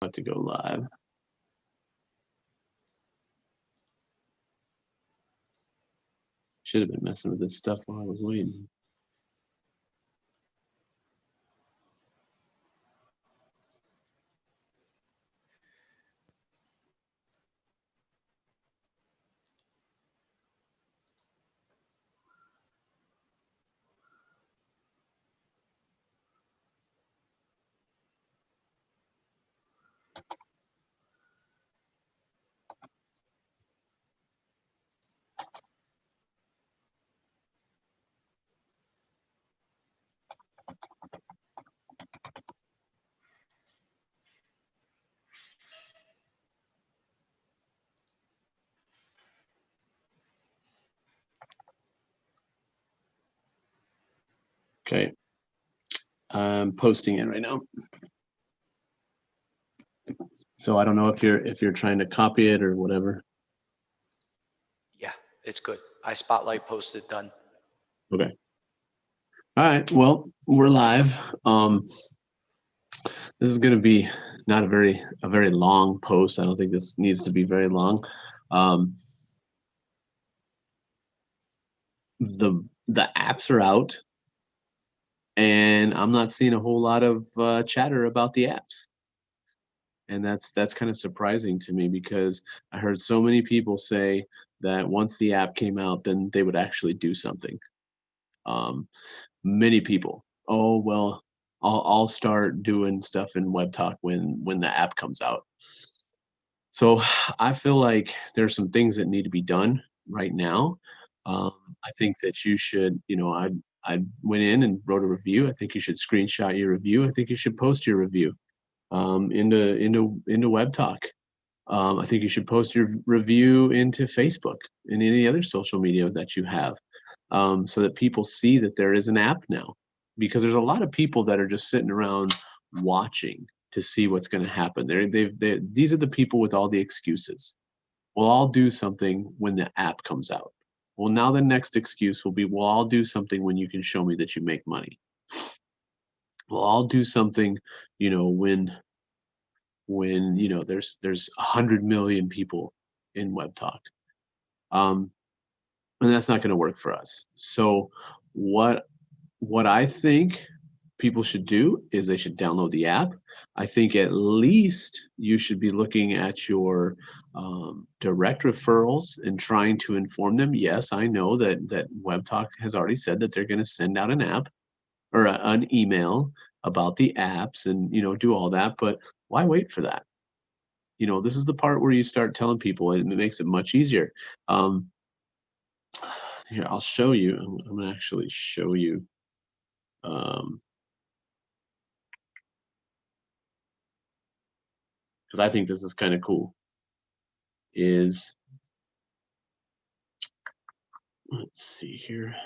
About to go live. Should have been messing with this stuff while I was waiting. Okay, I'm posting it right now. So I don't know if you're trying to copy it or whatever. Yeah, it's good. I spotlight posted done. Okay. All right. Well, we're live. This is going to be not a very long post. I don't think this needs to be very long. Um, the apps are out, and I'm not seeing a whole lot of chatter about the apps. And that's kind of surprising to me because I heard so many people say that once the app came out, then they would actually do something. Um, Many people, oh well, I'll start doing stuff in Web Talk when the app comes out. So I feel like there's some things that need to be done right now. Um, I think that you should, I went in and wrote a review. I think you should screenshot your review. I think you should post your review into Web Talk. I think you should post your review into Facebook and any other social media that you have, so that people see that there is an app now. Because there's a lot of people that are just sitting around watching to see what's going to happen. These are the people with all the excuses. Well, I'll do something when the app comes out. Well, now the next excuse will be, well, I'll do something when you can show me that you make money. Well, I'll do something, when there's 100 million people in Web Talk, um, and that's not going to work for us. So what what I think people should do is they should download the app. I think at least you should be looking at your direct referrals and trying to inform them. Yes, I know that Web Talk has already said that they're going to send out an app or an email about the apps and do all that, but why wait for that? This is the part where you start telling people, and it makes it much easier. Um, Here, I'll show you. I'm gonna actually show you, because I think this is kind of cool. Is Let's see here.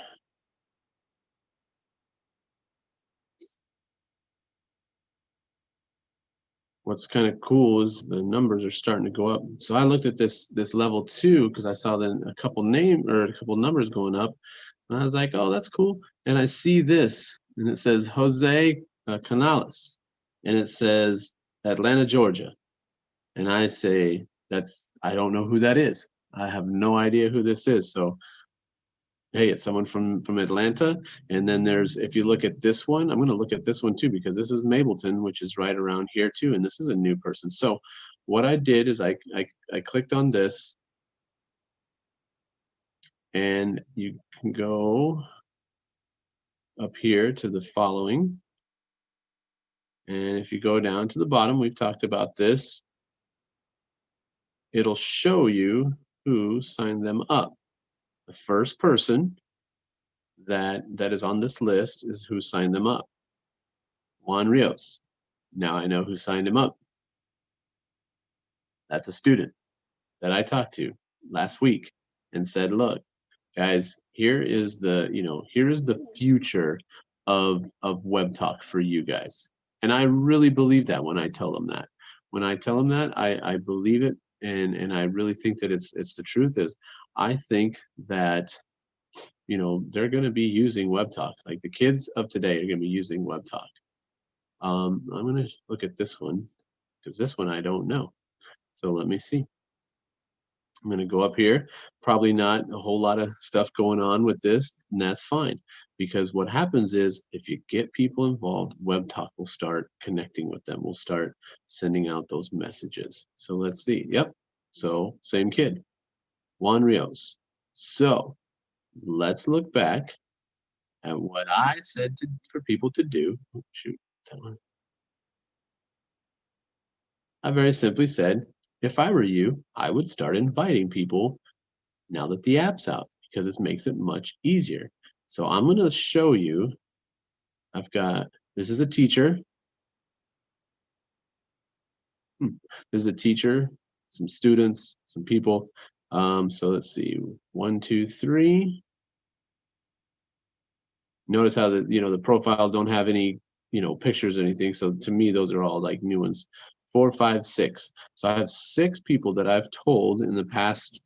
What's kind of cool is the numbers are starting to go up. So I looked at this level 2 because I saw then a couple numbers going up, and I was like, oh, that's cool. And I see this, and it says Jose Canales, and it says Atlanta, Georgia. And I say, I don't know who that is. I have no idea who this is. So hey, it's someone from Atlanta. And then there's, if you look at this one, I'm going to look at this one too, because this is Mableton, which is right around here too. And this is a new person. So what I did is I clicked on this, and you can go up here to the following. And if you go down to the bottom, we've talked about this. It'll show you who signed them up. The first person that is on this list is who signed them up. Juan Rios. Now I know who signed him up. That's a student that I talked to last week and said, look, guys, here is the future of Web Talk for you guys. And I really believe that when I tell them that. When I tell them that, I believe it, and I really think that it's the truth. Is I think that they're going to be using Web Talk. Like the kids of today are going to be using Web Talk. I'm going to look at this one. because this one I don't know. So let me see. I'm going to go up here. Probably not a whole lot of stuff going on with this, and that's fine. Because what happens is if you get people involved, WebTalk will start connecting with them. We'll start sending out those messages. So let's see. Yep. So same kid, Juan Rios. So let's look back at what I said for people to do. Oh, shoot, that one. I very simply said, if I were you, I would start inviting people now that the app's out because it makes it much easier. So I'm going to show you. This is a teacher. This is a teacher, some students, some people. So let's see, 1, 2, 3. Notice how the profiles don't have any pictures or anything. So to me, those are all like new ones. 4, 5, 6. So I have 6 people that I've told in the past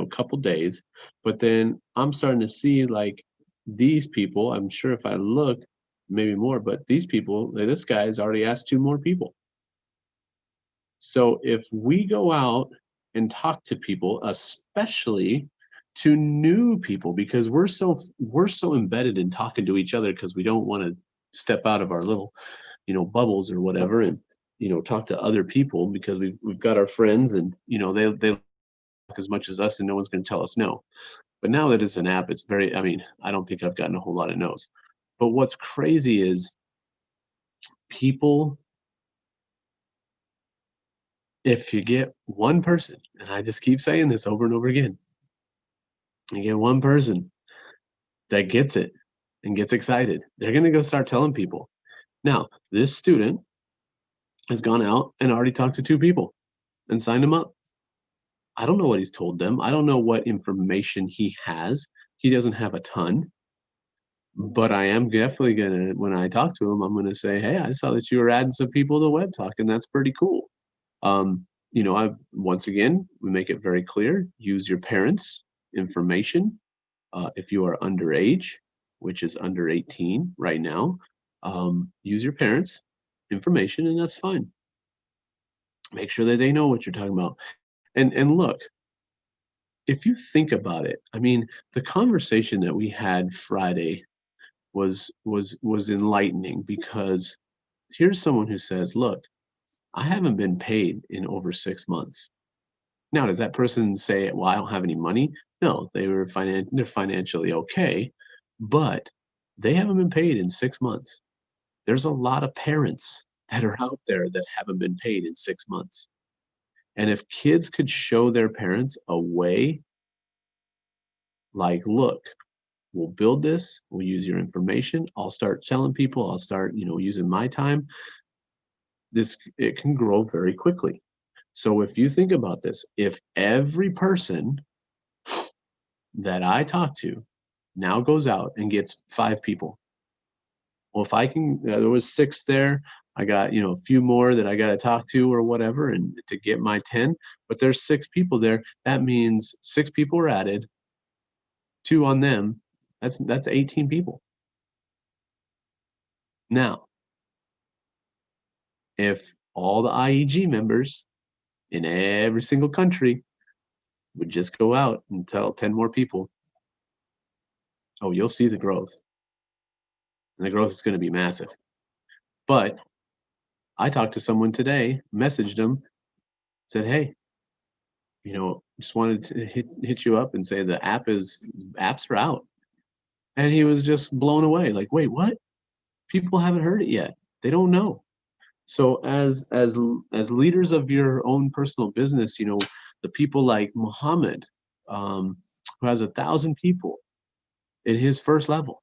couple days, but then I'm starting to see like these people. I'm sure if I looked, maybe more, but these people, like this guy's already asked 2 more people. So if we go out and talk to people, especially to new people, because we're so embedded in talking to each other because we don't want to step out of our little bubbles or whatever, and talk to other people because we've got our friends, and they talk as much as us, and no one's going to tell us no. But now that it's an app, it's very, I mean, I don't think I've gotten a whole lot of no's. But what's crazy is people, if you get one person, and I just keep saying this over and over again, you get one person that gets it and gets excited, they're going to go start telling people. Now, this student has gone out and already talked to 2 people and signed them up. I don't know what he's told them. I don't know what information he has. He doesn't have a ton, but I am definitely going to, when I talk to him, I'm going to say, hey, I saw that you were adding some people to WebTalk, and that's pretty cool. Once again, we make it very clear, use your parents' information. If you are underage, which is under 18 right now, use your parents' information, and that's fine. Make sure that they know what you're talking about. And look, if you think about it, I mean, the conversation that we had Friday was enlightening, because here's someone who says, look, I haven't been paid in over 6 months. Now, does that person say, well, I don't have any money? No, they're financially okay, but they haven't been paid in 6 months. There's a lot of parents that are out there that haven't been paid in 6 months. And if kids could show their parents a way, like, look, we'll build this, we'll use your information, I'll start telling people, I'll start, using my time, it can grow very quickly. So if you think about this, if every person that I talk to now goes out and gets 5 people. Well, if I can, there was 6 there. I got, a few more that I got to talk to or whatever, and to get my 10, but there's 6 people there. That means 6 people are added, 2 on them. That's 18 people. Now, if all the IEG members in every single country would just go out and tell 10 more people, oh, you'll see the growth. And the growth is going to be massive. But I talked to someone today, messaged them, said, hey, just wanted to hit you up and say the apps are out. And he was just blown away. Like, wait, what? People haven't heard it yet. They don't know. So as leaders of your own personal business, the people like Muhammad, who has 1,000 people in his first level.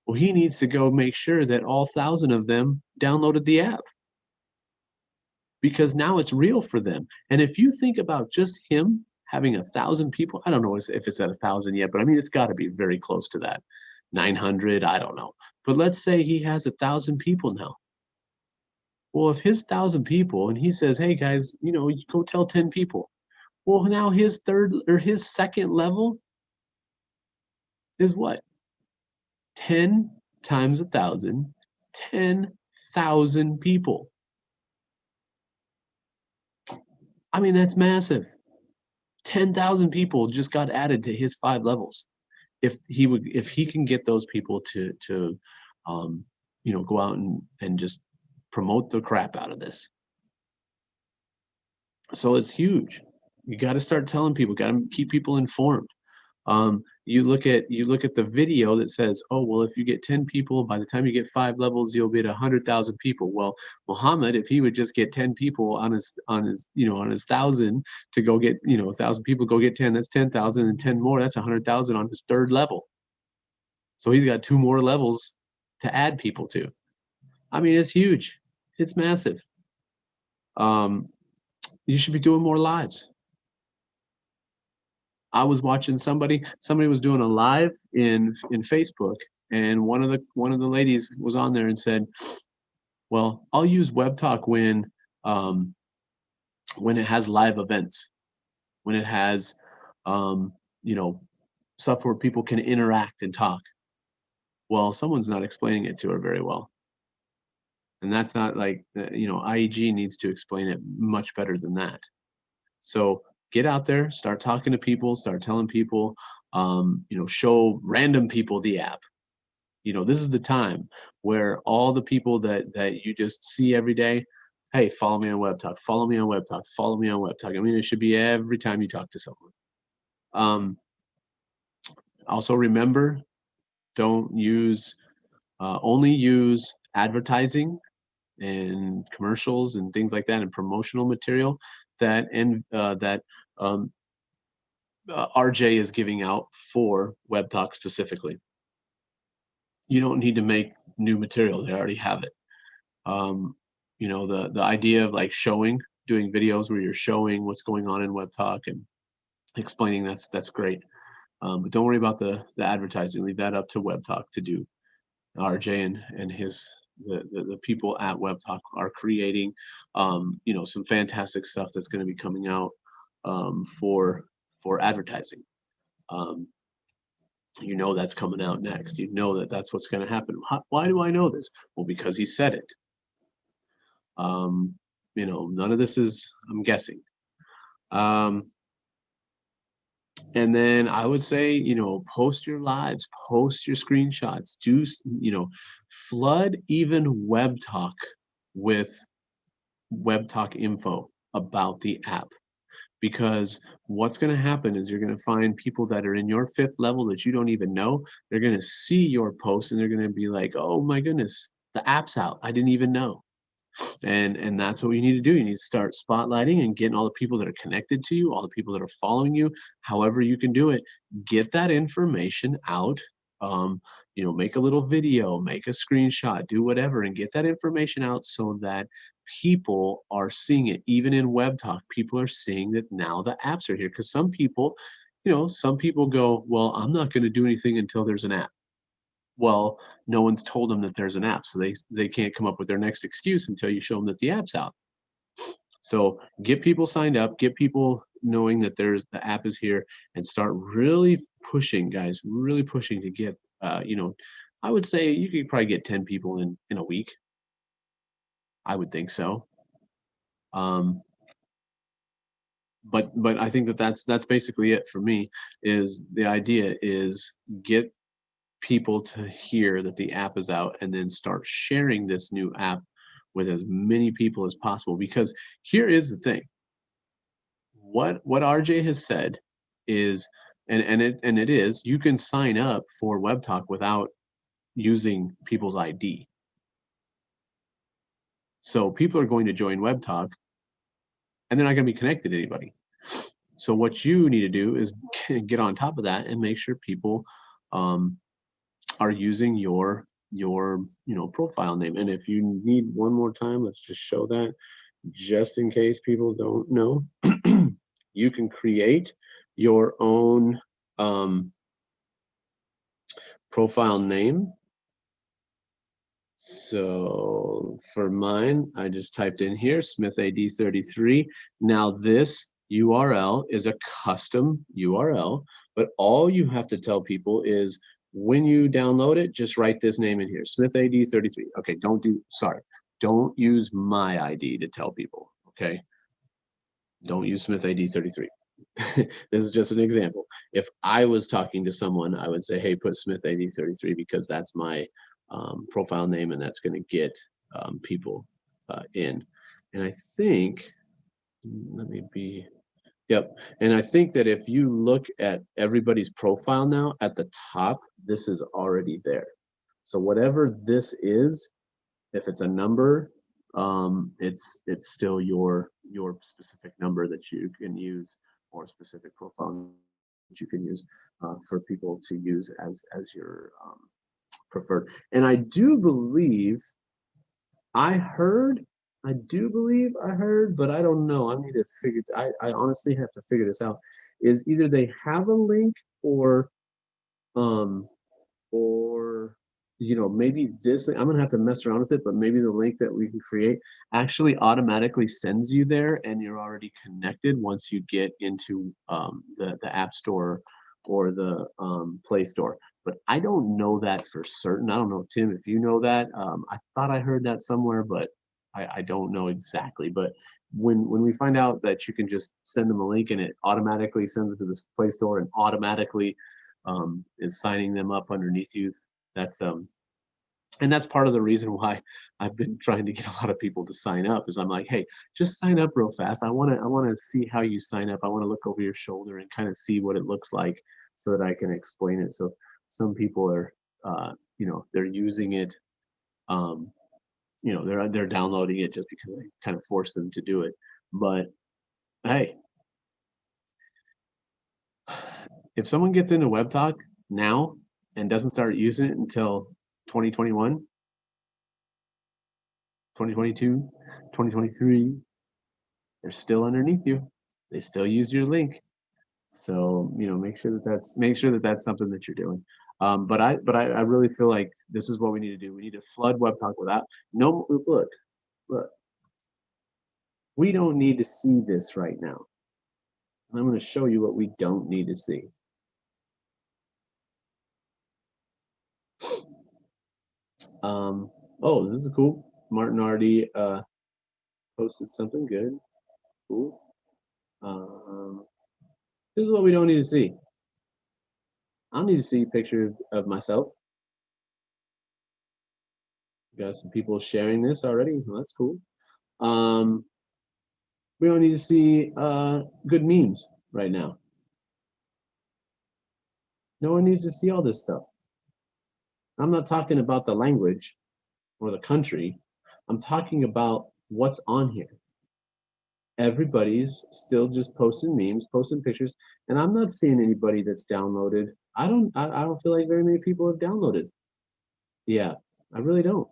Well, he needs to go make sure that all 1,000 of them downloaded the app, because now it's real for them. And if you think about just him having 1,000 people, I don't know if it's at 1,000 yet, but I mean, it's got to be very close to that. 900, I don't know. But let's say he has 1,000 people now. Well, if his 1,000 people, and he says, hey guys, you go tell 10 people. Well, now his second level is what? 10 times 1,000, 10,000 people. I mean, that's massive. 10,000 people just got added to his 5 levels. If he can get those people to go out and just promote the crap out of this. So it's huge. You got to start telling people, got to keep people informed. You look at the video that says, oh, well, if you get 10 people, by the time you get 5 levels, you'll be at 100,000 people. Well, Muhammad, if he would just get 10 people on his 1,000 to go get, 1,000 people go get 10, that's 10,000, and 10 more, that's 100,000 on his 3rd level. So he's got 2 more levels to add people to. I mean, it's huge. It's massive. You should be doing more lives. I was watching somebody was doing a live in Facebook, and one of the ladies was on there and said, "Well, I'll use Web Talk when it has live events, when it has you know stuff where people can interact and talk." Well, someone's not explaining it to her very well, and that's not like IEG needs to explain it much better than that. So get out there, start talking to people, start telling people, show random people the app. This is the time where all the people that you just see every day, hey, follow me on Web Talk, follow me on Web Talk, follow me on Web Talk. I mean, it should be every time you talk to someone. Also remember, don't use, only use advertising and commercials and things like that and promotional material that RJ is giving out for Web Talk specifically. You don't need to make new material; they already have it. The idea of like doing videos where you're showing what's going on in Web Talk and explaining, that's great. But don't worry about the advertising. Leave that up to Web Talk to do. RJ and the people at Web Talk are creating, some fantastic stuff that's going to be coming out for advertising. That's coming out next. That's what's going to happen. Why do I know this? Well, because he said it. None of this is, I'm guessing. And then I would say, post your lives, post your screenshots, flood even Web Talk with Web Talk info about the app. Because what's going to happen is you're going to find people that are in your 5th level that you don't even know. They're going to see your post and they're going to be like, oh my goodness, the app's out. I didn't even know. And that's what you need to do. You need to start spotlighting and getting all the people that are connected to you, all the people that are following you, however you can do it. Get that information out. Make a little video, make a screenshot, do whatever, and get that information out so that people are seeing it. Even in Web Talk, people are seeing that now the apps are here. Because some people go, well, I'm not going to do anything until there's an app. Well, no one's told them that there's an app, so they can't come up with their next excuse until you show them that the app's out. So get people signed up, get people knowing that the app is here, and start really pushing, guys, really pushing to get, I would say you could probably get 10 people in a week. I would think so. But I think that's basically it for me. Is the idea is get people to hear that the app is out and then start sharing this new app with as many people as possible. Because here is the thing, what RJ has said is, and it is, you can sign up for Web Talk without using people's ID. So people are going to join Web Talk and they're not going to be connected to anybody. So what you need to do is get on top of that and make sure people are using your profile name. And if you need one more time, let's just show that just in case people don't know. You can create your own profile name. So for mine, I just typed in here SmithAD33. Now this URL is a custom URL, but all you have to tell people is when you download it, just write this name in here, SmithAD33. Okay, don't use my ID to tell people, okay? Don't use Smith AD 33. This is just an example. If I was talking to someone, I would say, hey, put Smith AD 33 because that's my profile name and that's going to get people in. And I think, let me be, yep. And I think that if you look at everybody's profile now at the top, this is already there. So whatever this is, if it's a number, it's still your specific number that you can use, or specific profile that you can use for people to use as your preferred. And I do believe I do believe I heard, but I don't know. I need to figure. I honestly have to figure this out. Is either they have a link um or maybe this I'm gonna have to mess around with it, but maybe the link that we can create actually automatically sends you there and you're already connected once you get into the app store or the play store. But I don't know that for certain. I don't know, Tim, if you know that. I thought I heard that somewhere, but I don't know exactly. But when we find out that you can just send them a link and it automatically sends it to the play store and automatically is signing them up underneath you. That's and that's part of the reason why I've been trying to get a lot of people to sign up is I'm like, hey, just sign up real fast. I want to see how you sign up. I want to look over your shoulder and kind of see what it looks like so that I can explain it. So some people are they're using it they're downloading it just because I kind of force them to do it. But hey, if someone gets into WebTalk now and doesn't start using it until 2021, 2022, 2023, they're still underneath you. They still use your link. So, make sure that that's something that you're doing. But I really feel like this is what we need to do. We need to flood WebTalk without no look. We don't need to see this right now. I'm going to show you what we don't need to see. Oh, this is cool. Martin already posted something good. Cool. This is what we don't need to see. I don't need to see a picture of myself. Got some people sharing this already. Well, that's cool. We don't need to see good memes right now. No one needs to see all this stuff. I'm not talking about the language or the country. I'm talking about what's on here. Everybody's still just posting memes, posting pictures, and I'm not seeing anybody that's downloaded. I don't feel like very many people have downloaded the app. I really don't.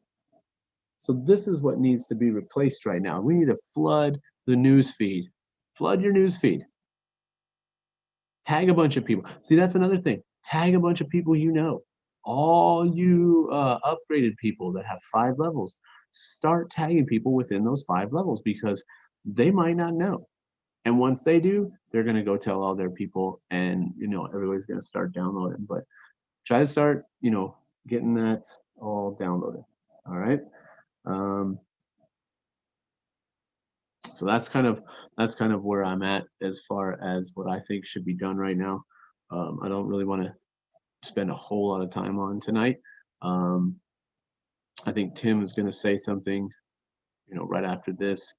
So this is what needs to be replaced right now. We need to flood the news feed. Flood your news feed. Tag a bunch of people. See, that's another thing. Tag a bunch of people you know. All you upgraded people that have 5 levels, start tagging people within those 5 levels because they might not know. And once they do, they're going to go tell all their people and, everybody's going to start downloading. But try to start, getting that all downloaded. All right. So that's kind of where I'm at as far as what I think should be done right now. I don't really want to spend a whole lot of time on tonight. I think Tim is going to say something, right after this,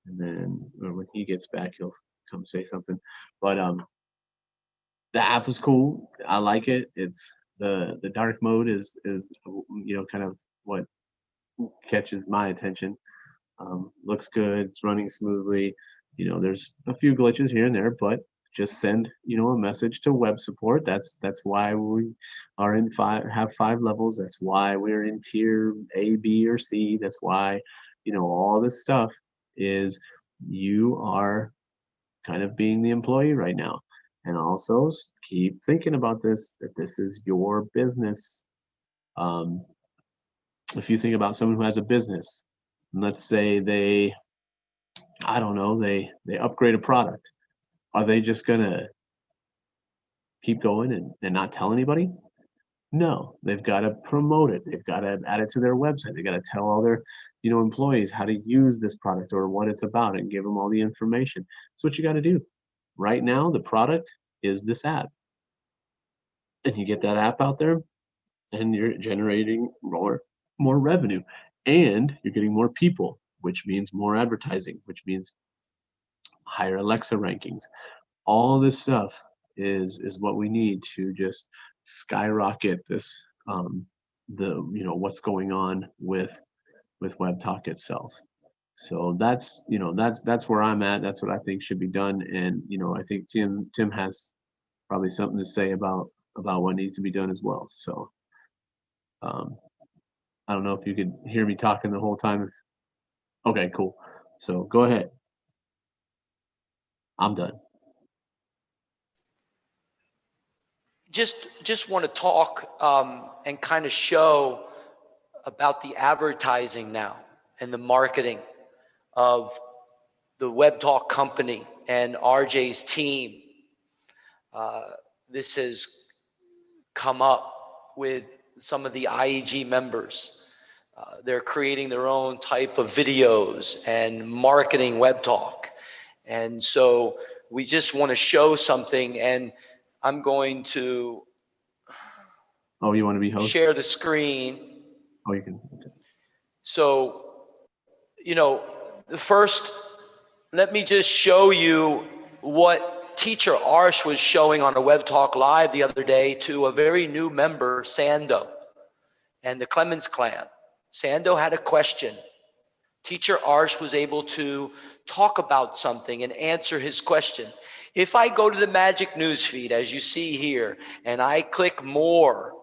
and then when he gets back, he'll come say something. But the app is cool. I like it. It's the dark mode is kind of what catches my attention. Looks good. It's running smoothly. There's a few glitches here and there, but just send a message to web support. That's why we are have 5 levels. That's why we're in tier A, B, or C. That's why all this stuff is you are kind of being the employee right now. And also keep thinking about this, that this is your business. If you think about someone who has a business, let's say they upgrade a product, are they just gonna keep going and not tell anybody? No, they've got to promote it. They've got to add it to their website. They got to tell all their, employees how to use this product or what it's about and give them all the information. That's what you got to do. Right now, the product is this app. And you get that app out there and you're generating more revenue and you're getting more people, which means more advertising, which means higher Alexa rankings. All this stuff is what we need to just skyrocket this what's going on with WebTalk itself. So that's where I'm at. That's what I think should be done. And I think Tim has probably something to say about what needs to be done as well. So I don't know if you could hear me talking the whole time. Okay, cool. So go ahead. I'm done. Just want to talk and kind of show about the advertising now and the marketing of the WebTalk company and RJ's team. This has come up with some of the IEG members. They're creating their own type of videos and marketing WebTalk. And so we just want to show something, and I'm going to you want to be host? Share the screen. You can. Okay. So, first, let me just show you what Teacher Arsh was showing on a WebTalk Live the other day to a very new member, Sando, and the Clemens clan. Sando had a question. Teacher Arsh was able to talk about something and answer his question. If I go to the Magic Newsfeed, as you see here, and I click more,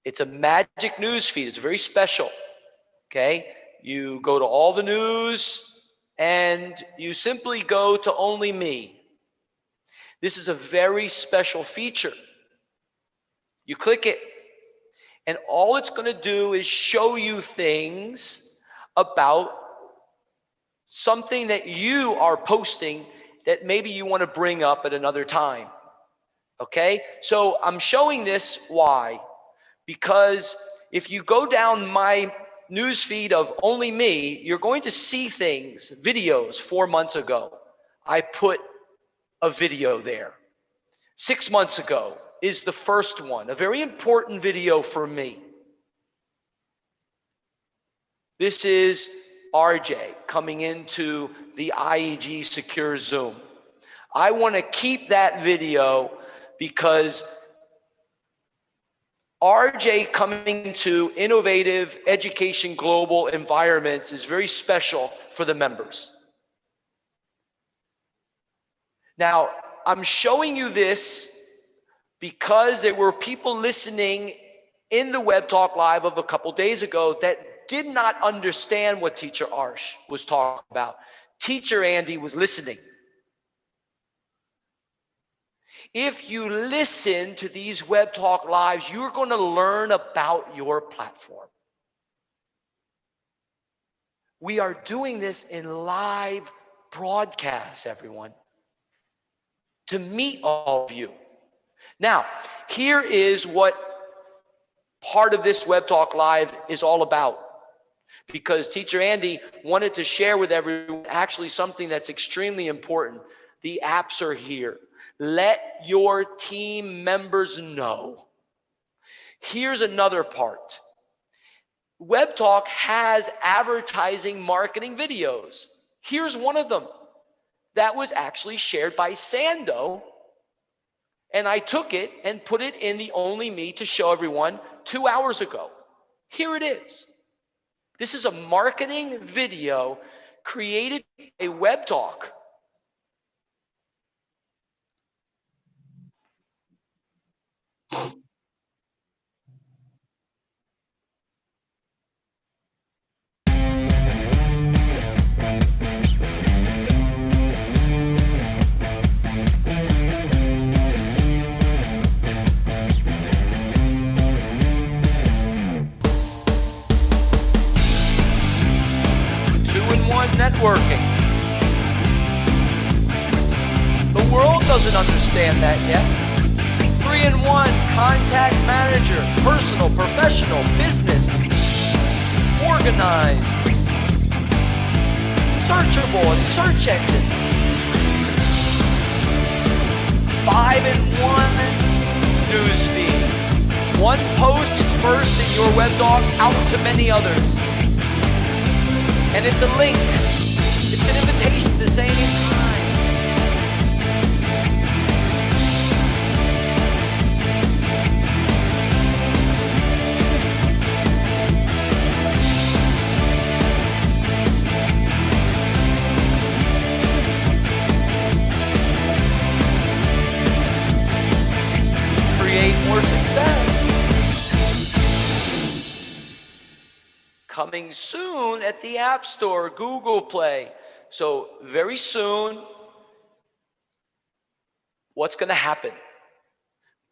it's a Magic Newsfeed. It's very special, okay? You go to all the news, and you simply go to Only Me. This is a very special feature. You click it, and all it's going to do is show you things about something that you are posting that maybe you want to bring up at another time. Okay? So I'm showing this, why? Because if you go down my news feed of Only Me, you're going to see things, videos 4 months ago. I put a video there. 6 months ago is the first one, a very important video for me. This is RJ coming into the IEG Secure Zoom. I want to keep that video because RJ coming into innovative education global environments is very special for the members. Now, I'm showing you this because there were people listening in the WebTalk Live of a couple days ago that did not understand what Teacher Arsh was talking about. Teacher Andy was listening. If you listen to these WebTalk Lives, you're going to learn about your platform. We are doing this in live broadcasts, everyone, to meet all of you. Now, here is what part of this WebTalk Live is all about. Because Teacher Andy wanted to share with everyone actually something that's extremely important. The apps are here. Let your team members know. Here's another part. WebTalk has advertising marketing videos. Here's one of them that was actually shared by Sando. And I took it and put it in the Only Me to show everyone 2 hours ago. Here it is. This is a marketing video created by WebTalk. Networking. The world doesn't understand that yet. 3 3-in-1 contact manager, personal, professional, business, organized, searchable, a search engine. 5-in-1 newsfeed. One post first in your web doc out to many others. And it's a link. It's an invitation to say anytime. Create more success. Coming soon at the App Store, Google Play. So very soon, what's going to happen?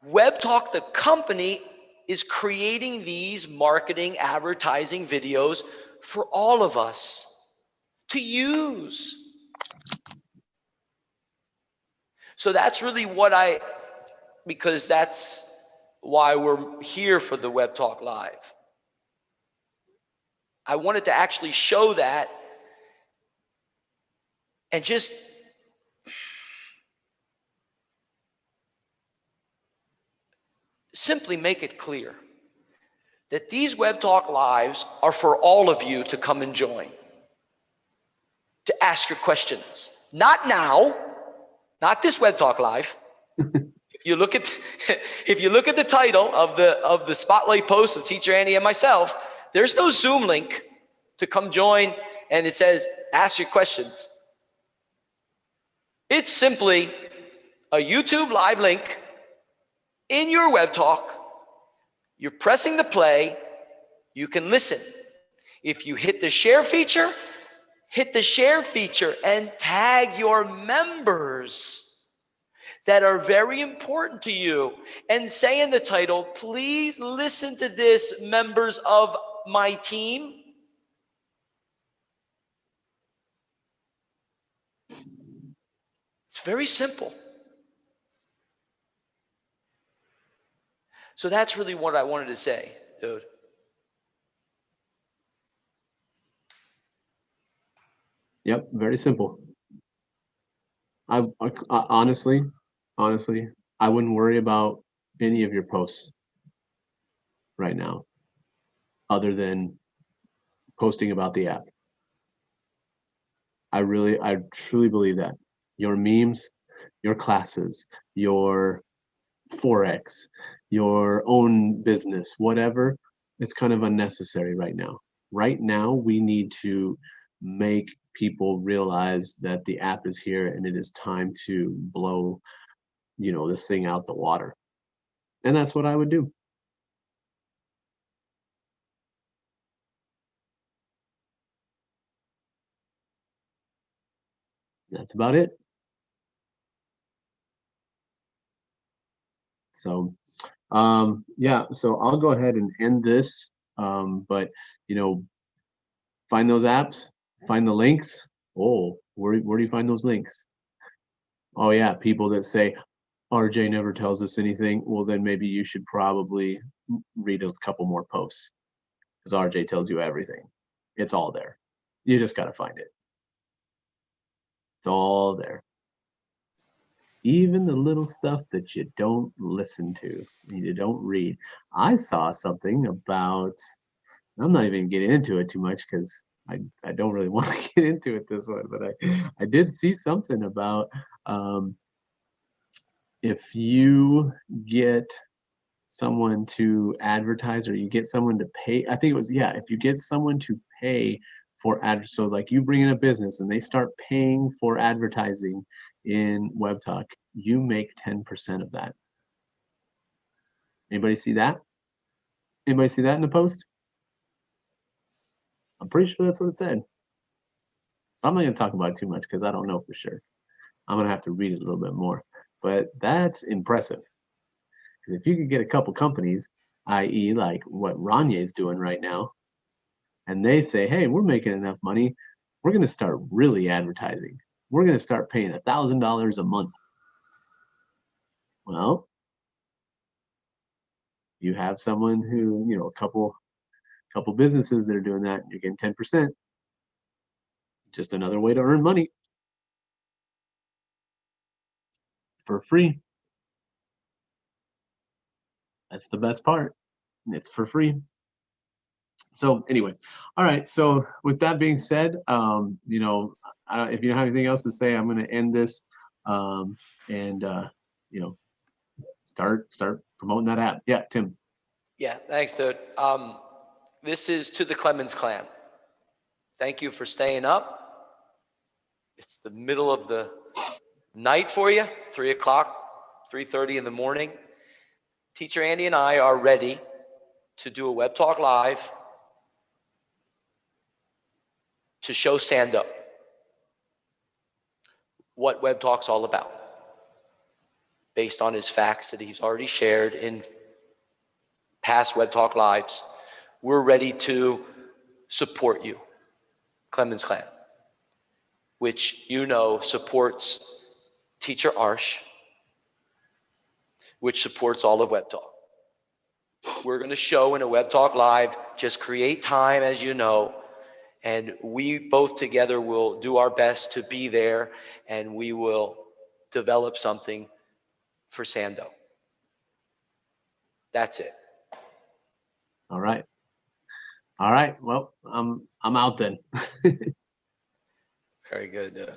WebTalk, the company, is creating these marketing, advertising videos for all of us to use. So that's really because that's why we're here for the WebTalk Live. I wanted to actually show that and just simply make it clear that these WebTalk Lives are for all of you to come and join, to ask your questions. Not now, not this WebTalk Live. If you look at the title of the spotlight post of Teacher Andy and myself, there's no Zoom link to come join, and it says ask your questions. It's simply a YouTube live link in your WebTalk. You're pressing the play, you can listen. If you hit the share feature and tag your members that are very important to you and say in the title, please listen to this, members of my team. It's very simple. So that's really what I wanted to say, dude. Yep, very simple. I honestly, I wouldn't worry about any of your posts right now, other than posting about the app. I truly believe that. Your memes, your classes, your Forex, your own business, whatever, it's kind of unnecessary right now. Right now, we need to make people realize that the app is here and it is time to blow, this thing out the water. And that's what I would do. That's about it. So, yeah, so I'll go ahead and end this. But, find those apps, find the links. Oh, where do you find those links? Oh, yeah, people that say, RJ never tells us anything. Well, then maybe you should probably read a couple more posts, because RJ tells you everything. It's all there. You just got to find it. It's all there. Even the little stuff that you don't listen to, you don't read. I saw something about, I'm not even getting into it too much because I don't really want to get into it this one, but I did see something about if you get someone to advertise, or you get someone to pay, I think it was, yeah, if you get someone to pay for so like you bring in a business and they start paying for advertising in WebTalk, you make 10% of that. Anybody see that? Anybody see that in the post? I'm pretty sure that's what it said. I'm not going to talk about it too much because I don't know for sure. I'm going to have to read it a little bit more. But that's impressive. Because if you could get a couple companies, i.e. like what Ranye is doing right now, and they say, hey, we're making enough money, we're going to start really advertising. We're going to start paying $1,000 a month. Well, You have someone who, a couple businesses that are doing that, you're getting 10%. Just another way to earn money for free. That's the best part. It's for free. So anyway, all right. So with that being said, if you don't have anything else to say, I'm going to end this, and start promoting that app. Yeah, Tim. Yeah, thanks, dude. This is to the Clemens clan. Thank you for staying up. It's the middle of the night for you, 3 o'clock, 3:30 in the morning. Teacher Andy and I are ready to do a Web Talk Live to show Sando what Web Talk's all about, based on his facts that he's already shared in past Web Talk Lives. We're ready to support you, Clemens Clan, which supports Teacher Arsh, which supports all of Web Talk. We're going to show in a Web Talk Live, just create time, as you know, and we both together will do our best to be there, and we will develop something for Sando. That's it. All right. Well, I'm out then. Very good.